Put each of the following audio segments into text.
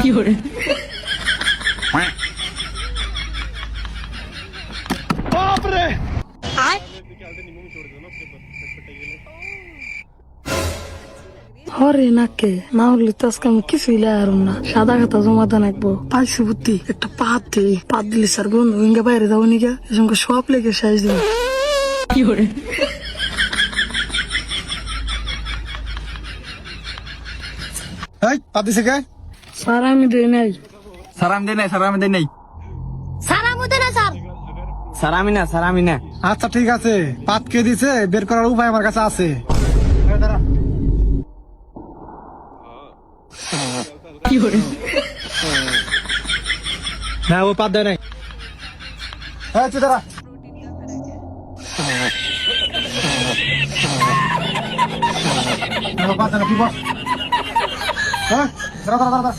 কি করে বাপরে হরে নাকে না হলে তো আজকে আমি কিছুই লাগারুম না সাদা খাতা জমা দেন একবো পাইছি বুদ্ধি একটা পাত দিলি স্যার বন্ধু ইঙ্গা বাইরে যাবো নিকা এসঙ্গে সব লেগে সাইজ দিন কি করে এই পাত দিছে কে স্যার আমি দেই নাই স্যার আমি দেই নাই স্যার আমি দেই নাই সারা মুদে না স্যার স্যার আমি না আচ্ছা ঠিক আছে পাত কে দিছে বের করার উপায় আমার কাছে আছে এই দাঁড়া। কি করে না ও পাত দেয় নাই এই তুই দাঁড়া পাত দেয় না কি বল হ্যাঁ দাঁড়া দাঁড়া দাঁড়া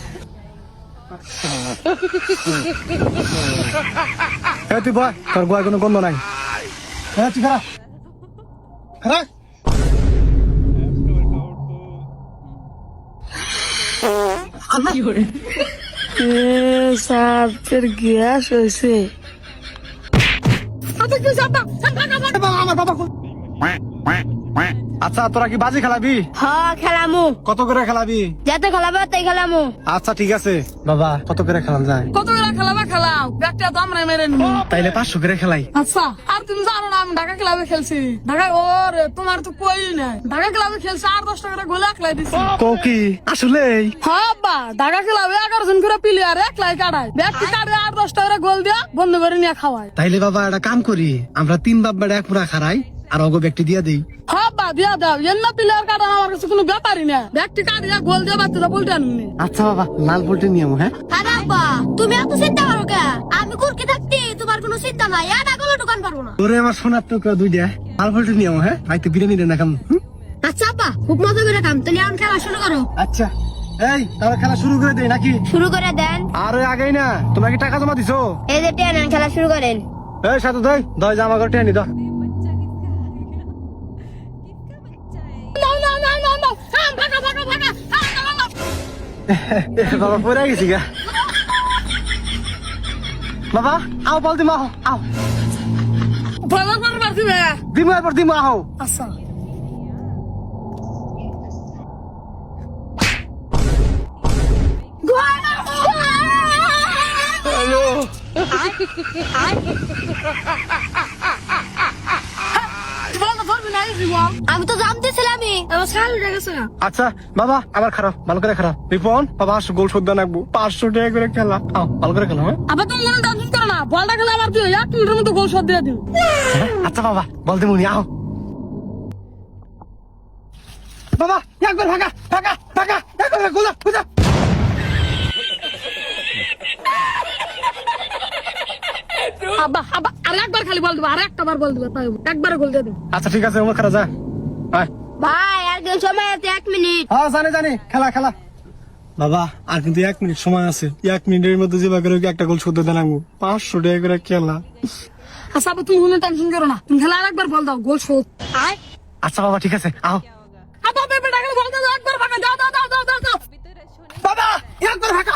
এই তুই বয় তোর বয় কোনো গন্ধ নাই হ্যাঁ তুই খারাপ খারাপ কি করে এ স্যার তোর গ্যাস হয়েছে আমার বাবা আচ্ছা তোরা কি বাজি খেলাবি হ্যাঁ খেলামু কত করে খেলাবি যাতে খেলাবে তাই খেলামু আচ্ছা ঠিক আছে বাবা কত করে খেলান যায় কত করে খেলাবে খেলাও ব্যাগটা তো আমরা মেরে নিবো তাইলে 500 করে খেলাই আচ্ছা আর তুমি জানো না আমি ঢাকা ক্লাবে খেলছি ঢাকা ওরে তোমার তো কই নাই ঢাকা ক্লাবে খেলছি 8-10 টাকা গোলে একলাই দিছি তো কি আসলেই হ্যাঁ বা ঢাকা ক্লাবে 11 জন করে প্লেয়ার একলাই কাটায় ব্যক্তি কাটে 8-10 টাকা গোল দিয়া বন্ধ করে নিয়ে খাওয়ায় তাইলে বাবা একটা কাম করি আমরা 3 বাপ বেড়া এক পুরা খারাই আর অগো ব্যক্তি দিয়া দেই হ্যাঁ বা দিয়া দাও এন্না প্লেয়ার কাটানো আমার কাছে কোনো ব্যাপারই না ব্যক্তি কাটিয়া গোল দিয়া বাচ্চাটা বলতে আনুনি আচ্ছা বাবা লাল বলতে নিয়ম হ্যাঁ আব্বা তুমি এত চিন্তা করো কে আমি কুরকি থাকতে তোমার কোনো চিন্তা নাই এটা গলো দোকান পারবো না তোরে আমার সোনার টুকরা দুইটা লাল বলতে নিয়ম হ্যাঁ আইতে বিরিয়ানি না খাম আচ্ছা আব্বা খুব মজা করে কাম তাহলে এখন খেলা শুরু করো আচ্ছা এই তাহলে খেলা শুরু করে দেই নাকি শুরু করে দেন আরে আগেই না তোমরা কি টাকা জমা দিছো এই যে টেন খেলা শুরু করেন এই সাথে দই দই জামা করে টেনি দাও বাবা পরে গেছি গা বাবা আও বল দিমা আও ভালো করে পারছি বে দিমা এবার দিমা আও আচ্ছা আমি তো জানতেছিলামই আমার শাল উঠে গেছে আচ্ছা বাবা আবার খারাপ ভালো করে খারাপ রিপন বাবা 500 গোল শোধ রাখবো 500 টাকা করে খেলা আও ভালো করে খেলা হ্যাঁ আবার তুমি মনে টেনশন করো না বলটা খেলে আমার তুই 1 মিনিটের মধ্যে গোল শট দিয়ে দিও আচ্ছা বাবা বল দিমুনি আও বাবা একবার ভাগা ভাগা ভাগা একবার গোল গোল আব্বা আব্বা আরেকবার খালি বল দিবা আরেকটা বার বল দিবা তাই একবার গোল দিয়ে দিও আচ্ছা ঠিক আছে ওমর খারা যা আয় ভাই আর কেউ সময় আছে 1 মিনিট হ্যাঁ জানি খেলা খেলা বাবা আর কিন্তু 1 মিনিট সময় আছে 1 মিনিটের মধ্যে যে বাগের একটা গোল শোধ দিয়ে লাগবো 500 টাকা করে খেলা আচ্ছা আব্বা তুমি মনে টেনশন করো না তুমি খেলা আরেকবার বল দাও গোল শোধ আচ্ছা বাবা ঠিক আছে আও আব্বা বেটা খেলে বল দাও একবার ভাগা দাও দাও দাও দাও দাও বাবা একবার ভাগা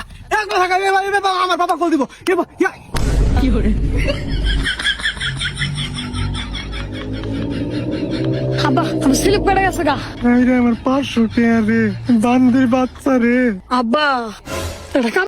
এবার আমার বাবা গোল দিব কি করে আব্বা আমি স্লিপ করে গেছে গা আমার 500 টাকা রে বান্দির বাচ্চা রে আব্বা এটা